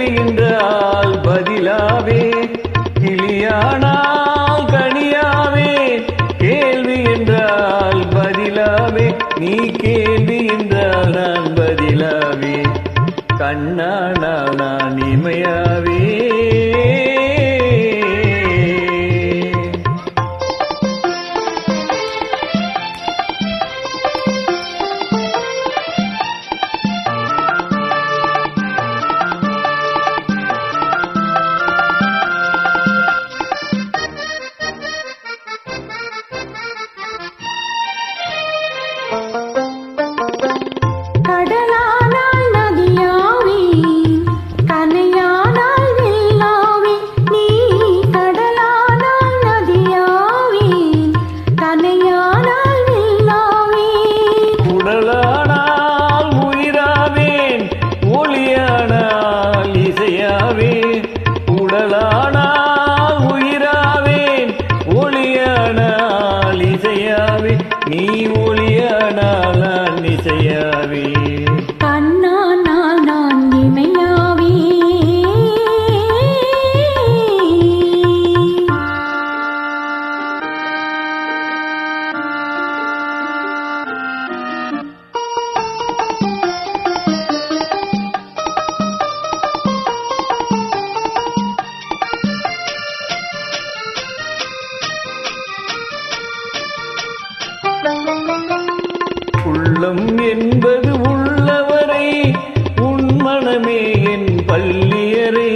கேள்வி என்றால் பதிலாவே, கிளியானால் கனியாவே. கேள்வி என்றால் பதிலாவே, நீ கேள்வி என்றால் நான் பதிலாவே. கண்ணானால் நான் இமையாவே. கடலானால் நதியாவே, கனையானால் வெள்ளாவே. நீ கடலானால் நதியாவே, கனையானால் வெள்ளாவே. உடலானால் உயிராவேன், ஒளியானால் இசையாவே. உடலானால் உயிராவேன், ஒளியானால் இசையாவே. நீ ஒளியானால் நான் இசையாவே. கண்ணானால் நான் இமையாவே. உள்ளம் என்பது உள்ளவரை, உன் மனமே என் பள்ளியறை.